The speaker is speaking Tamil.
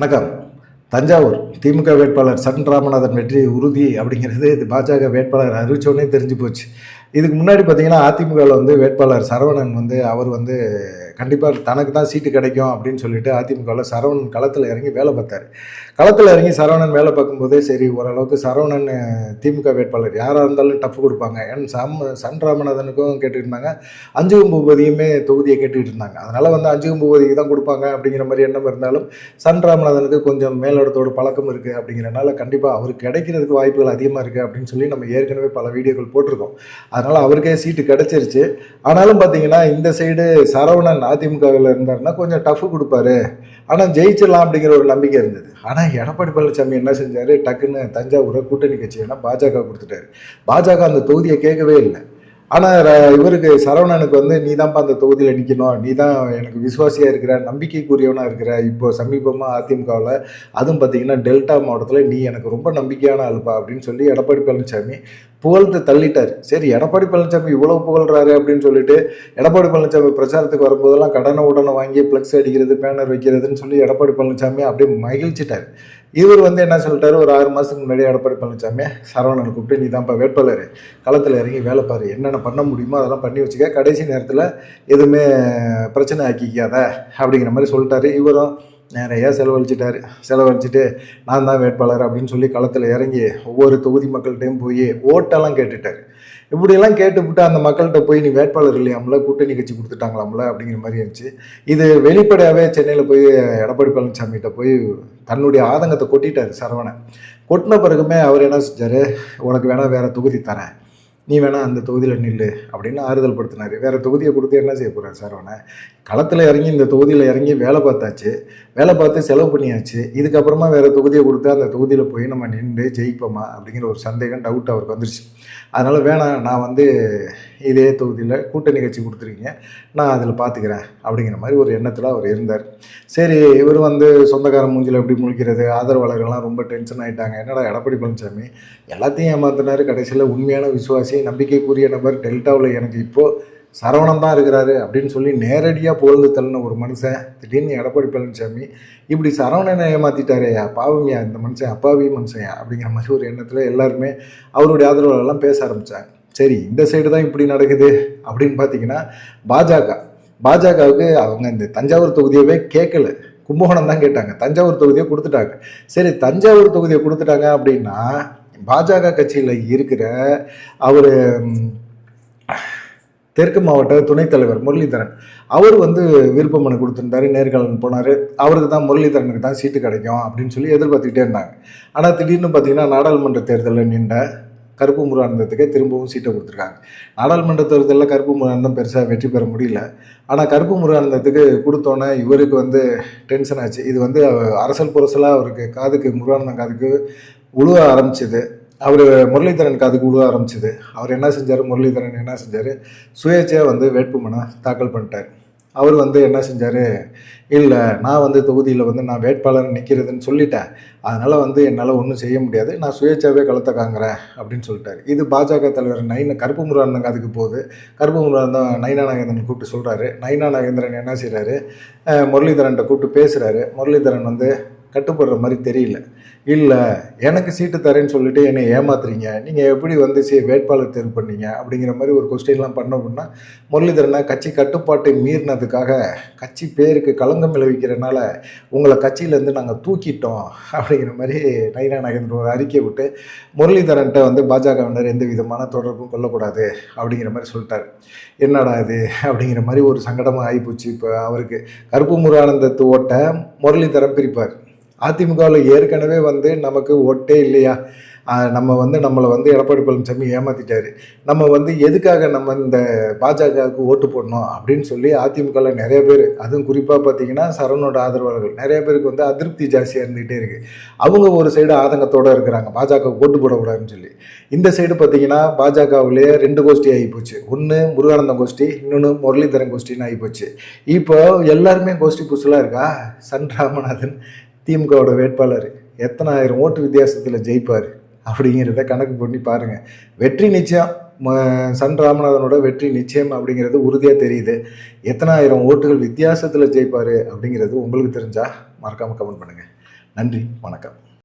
வணக்கம். தஞ்சாவூர் திமுக வேட்பாளர் சன் ராமநாதன் வெற்றி உறுதி அப்படிங்கிறது இது பாஜக வேட்பாளர் அறிவிச்சோடனே தெரிஞ்சு போச்சு. இதுக்கு முன்னாடி பார்த்தீங்கன்னா அதிமுகவில் வந்து வேட்பாளர் சரவணன் வந்து அவர் வந்து கண்டிப்பாக தனக்கு தான் சீட்டு கிடைக்கும் அப்படின்னு சொல்லிட்டு அதிமுகவில் சரவணன் களத்தில் இறங்கி வேலை பார்த்தாரு. களத்தில் இறங்கி சரவணன் வேலை பார்க்கும்போதே சரி ஓரளவுக்கு சரவணன் திமுக வேட்பாளர் யாராக இருந்தாலும் டஃப் கொடுப்பாங்க. ஏன்னா சன் ராமநாதனுக்கும் கேட்டுட்டு இருந்தாங்க, அஞ்சுகம் பூபதியுமே தொகுதியை கேட்டுக்கிட்டு இருந்தாங்க. அதனால் வந்து அஞ்சுகம் பூபதிக்கு தான் கொடுப்பாங்க அப்படிங்கிற மாதிரி எண்ணம் இருந்தாலும் சன் ராமநாதனுக்கு கொஞ்சம் மேலிடத்தோடு பழக்கம் இருக்குது அப்படிங்கிறனால கண்டிப்பாக அவருக்கு கிடைக்கிறதுக்கு வாய்ப்புகள் அதிகமாக இருக்குது அப்படின்னு சொல்லி நம்ம ஏற்கனவே பல வீடியோக்கள் போட்டிருக்கோம். அதனால் அவருக்கே சீட்டு கிடச்சிருச்சு. ஆனாலும் பார்த்தீங்கன்னா இந்த சைடு சரவணன் அதிமுகவில் இருந்தாருன்னா கொஞ்சம் டஃப் கொடுப்பாரு, ஆனால் ஜெயிச்சிடலாம் அப்படிங்கிற ஒரு நம்பிக்கை இருந்தது. ஆனால் எடப்பாடி பழனிசாமி என்ன செஞ்சார், டக்குன்னு தஞ்சாவூரை கூட்டணி கட்சின்னா பாஜக கொடுத்துட்டாரு. பாஜக அந்த தொகுதியை கேட்கவே இல்லை. ஆனால் இவருக்கு சரவணனுக்கு வந்து நீ தான்ப்பா அந்த தொகுதியில் நிற்கணும், நீ தான் எனக்கு விசுவாசியாக இருக்கிற, நம்பிக்கைக்குரியவனாக இருக்கிற. இப்போ சமீபமாக அதிமுகவில் அதுவும் பார்த்தீங்கன்னா டெல்டா மாவட்டத்தில் நீ எனக்கு ரொம்ப நம்பிக்கையான ஆளுப்பா அப்படின்னு சொல்லி எடப்பாடி பழனிசாமி புகழ்ந்து தள்ளிட்டார். சரி, எடப்பாடி பழனிசாமி இவ்வளவு புகழ்றாரு அப்படின்னு சொல்லிட்டு எடப்பாடி பழனிசாமி பிரச்சாரத்துக்கு வரும்போதெல்லாம் உடனே வாங்கி ஃப்ளெக்ஸ் அடிக்கிறது, பேனர் வைக்கிறதுன்னு சொல்லி எடப்பாடி பழனிசாமி அப்படியே மகிழ்ச்சிட்டார். இவர் வந்து என்ன சொல்லிட்டாரு, ஒரு 6 மாதத்துக்கு முன்னாடியே எடப்பாடி பழனிசாமி சரவணனை கூப்பிட்டு நீ தான்ப்பா வேட்பாளர், களத்தில் இறங்கி வேலை பாரு, என்னென்ன பண்ண முடியுமோ அதெல்லாம் பண்ணி வச்சுக்க, கடைசி நேரத்தில் எதுவுமே பிரச்சனை ஆக்கிக்காத அப்படிங்கிற மாதிரி சொல்லிட்டாரு. இவரும் நிறையா செலவழிச்சிட்டு நான் தான் வேட்பாளர் அப்படின்னு சொல்லி களத்தில் இறங்கி ஒவ்வொரு தொகுதி மக்கள்கிட்டையும் போய் ஓட்டெல்லாம் கேட்டுட்டார். இப்படியெல்லாம் கேட்டுவிட்டு அந்த மக்கள்கிட்ட போய் நீ வேட்பாளர் இல்லையாமல, கூட்டணி கட்சி கொடுத்துட்டாங்களாம்ல அப்படிங்கிற மாதிரி இருந்துச்சு. இது வெளிப்படையாகவே சென்னையில் போய் எடப்பாடி பழனிசாமிகிட்ட போய் தன்னுடைய ஆதங்கத்தை கொட்டிட்டார் சரவணன். கொட்டின பிறகுமே அவர் என்ன செஞ்சார், உனக்கு வேணால் வேறு தொகுதி தரேன், நீ வேணால் அந்த தொகுதியில் நில்லு அப்படின்னு ஆறுதல் படுத்தினார். வேறு தொகுதியை கொடுத்து என்ன செய்ய போகிறார் சரவணன்? களத்தில் இறங்கி இந்த தொகுதியில் இறங்கி வேலை பார்த்தாச்சு, வேலை பார்த்து செலவு பண்ணியாச்சு, இதுக்கப்புறமா வேறு தொகுதியை கொடுத்து அந்த தொகுதியில் போய் நம்ம நின்று ஜெயிப்போமா அப்படிங்கிற ஒரு சந்தேகம், டவுட் அவருக்கு வந்துருச்சு. அதனால் வேணாம், நான் வந்து இதே தொகுதியில் கூட்டணி கட்சி கொடுத்துருக்கீங்க, நான் அதில் பார்த்துக்கிறேன் அப்படிங்கிற மாதிரி ஒரு எண்ணத்தில் அவர் இருந்தார். சரி, இவர் வந்து சொந்தக்கார மூஞ்சில் எப்படி முழிக்கிறது, ஆதரவாளர்கள்லாம் ரொம்ப டென்ஷன் ஆகிட்டாங்க. என்னடா எடப்பாடி பழனிசாமி எல்லாத்தையும் ஏமாத்தினார், கடைசியில் உண்மையான விசுவாசி நம்பிக்கைக்குரிய நபர் டெல்டாவில் எனக்கு இப்போது சரவணன் தான் இருக்கிறாரு அப்படின்னு சொல்லி நேரடியாக புகழ்ந்து தள்ளின ஒரு மனுஷன் திடீர்னு எடப்பாடி பழனிசாமி இப்படி சரவணனை ஏமாற்றிட்டாரேயா, பாவமியா இந்த மனுஷன், அப்பாவி மனுஷன் அப்படிங்கிற மாதிரி ஒரு எண்ணத்தில் எல்லாருமே அவருடைய ஆதரவாளர்கள்லாம் பேச ஆரம்பித்தாங்க. சரி, இந்த சைடு தான் இப்படி நடக்குது அப்படின்னு பார்த்தீங்கன்னா பாஜகவுக்கு அவங்க இந்த தஞ்சாவூர் தொகுதியவே கேட்கல, கும்பகோணம் தான் கேட்டாங்க, தஞ்சாவூர் தொகுதியை கொடுத்துட்டாங்க. சரி, தஞ்சாவூர் தொகுதியை கொடுத்துட்டாங்க அப்படின்னா பாஜக கட்சியில் இருக்கிற அவர் தெற்கு மாவட்ட துணைத் தலைவர் முரளிதரன் அவர் வந்து விருப்ப மனு கொடுத்துருந்தாரு, நேர்காணல் போனார். அவருக்கு தான் முரளிதரனுக்கு தான் சீட்டு கிடைக்கும் அப்படின்னு சொல்லி எதிர்பார்த்துக்கிட்டே இருந்தாங்க. ஆனால் திடீர்னு பார்த்தீங்கன்னா நாடாளுமன்ற தேர்தலில் நின்ற கருப்பு முருகானந்தத்துக்கே திரும்பவும் சீட்டை கொடுத்துருக்காங்க. நாடாளுமன்ற தேர்தலில் கருப்பு முருகானந்தம் பெருசாக வெற்றி பெற முடியல. ஆனால் கருப்பு முருகானந்தத்துக்கு கொடுத்தோன்னே இவருக்கு வந்து டென்ஷன் ஆச்சு. இது வந்து அரசல் புரசலாக அவருக்கு காதுக்கு, முருகானந்தம் காதுக்கு உழுவ ஆரம்பிச்சிது. அவர் முரளிதரனுக்கு அதுக்கு உழுவ ஆரம்பிச்சிது. அவர் என்ன செஞ்சார், முரளிதரன் என்ன செஞ்சார், சுயேட்சையாக வந்து வேட்புமனு தாக்கல் பண்ணிட்டார். அவர் வந்து என்ன செஞ்சார், இல்லை நான் வந்து தொகுதியில் வந்து நான் வேட்பாளர் நிற்கிறதுன்னு சொல்லிட்டேன், அதனால் வந்து என்னால் ஒன்றும் செய்ய முடியாது, நான் சுயேட்சாவே களத்தை காங்குறேன் அப்படின்னு சொல்லிட்டார். இது பாஜக தலைவர் கருப்பு முருகானந்தம் அதுக்கு போகுது. கருப்பு முருகானந்தம் நயினா நாகேந்திரன் கூப்பிட்டு சொல்கிறாரு. நயினா நாகேந்திரன் என்ன செய்கிறாரு, முரளிதரன்கிட்ட கூப்பிட்டு பேசுகிறாரு. முரளிதரன் வந்து கட்டுப்படுற மாதிரி தெரியல. இல்லை எனக்கு சீட்டு தரேன்னு சொல்லிட்டு என்னை ஏமாத்துறீங்க, நீங்கள் எப்படி வந்து வேட்பாளர் தேர்வு பண்ணீங்க அப்படிங்கிற மாதிரி ஒரு கொஸ்டின்லாம் பண்ண அப்படின்னா முரளிதரனை கட்சி கட்டுப்பாட்டை மீறினதுக்காக, கட்சி பேருக்கு களங்கம் விளைவிக்கிறனால உங்களை கட்சியிலேருந்து நாங்கள் தூக்கிட்டோம் அப்படிங்கிற மாதிரி நயினா நாகேந்திரன் ஒரு அறிக்கையை விட்டு முரளிதரன்ட்ட வந்து பாஜகவினர் எந்த விதமான தொடர்பும் கொள்ளக்கூடாது அப்படிங்கிற மாதிரி சொல்லிட்டார். என்னடா இது அப்படிங்கிற மாதிரி ஒரு சங்கடமாக ஆகிப்போச்சு. இப்போ அவருக்கு கருப்பு முருகானந்தத்து ஓட்டை முரளிதரன் பிரிப்பார். அதிமுகவில் ஏற்கனவே வந்து நமக்கு ஓட்டே இல்லையா, நம்மளை வந்து எடப்பாடி பழனிசாமி ஏமாற்றிட்டாரு, நம்ம வந்து எதுக்காக நம்ம இந்த பாஜகவுக்கு ஓட்டு போடணும் அப்படின்னு சொல்லி அதிமுகவில் நிறைய பேர், அதுவும் குறிப்பாக பார்த்தீங்கன்னா சரவணோட ஆதரவாளர்கள் நிறைய பேருக்கு வந்து அதிருப்தி ஜாஸ்தியாக இருந்துகிட்டே இருக்குது. அவங்க ஒரு சைடு ஆதங்கத்தோடு இருக்கிறாங்க, பாஜகவுக்கு ஓட்டு போடக்கூடாதுன்னு சொல்லி. இந்த சைடு பார்த்தீங்கன்னா பாஜகவிலேயே 2 கோஷ்டி ஆகிப்போச்சு. ஒன்று முருகானந்தம் கோஷ்டி, இன்னொன்று முரளிதரன் கோஷ்டின்னு ஆகிப்போச்சு. இப்போ எல்லாருமே கோஷ்டி புதுசலாக இருக்கா. சன் ராமநாதன் திமுகவோட வேட்பாளர் எத்தனை ஆயிரம் ஓட்டு வித்தியாசத்தில் ஜெயிப்பார் அப்படிங்கிறத கணக்கு பண்ணி பாருங்கள். வெற்றி நிச்சயம். சன் ராமநாதனோட வெற்றி நிச்சயம் அப்படிங்கிறது உறுதியாக தெரியுது. எத்தனை ஆயிரம் ஓட்டுகள் வித்தியாசத்தில் ஜெயிப்பார் அப்படிங்கிறது உங்களுக்கு தெரிஞ்சால் மறக்காமல் கமெண்ட் பண்ணுங்கள். நன்றி, வணக்கம்.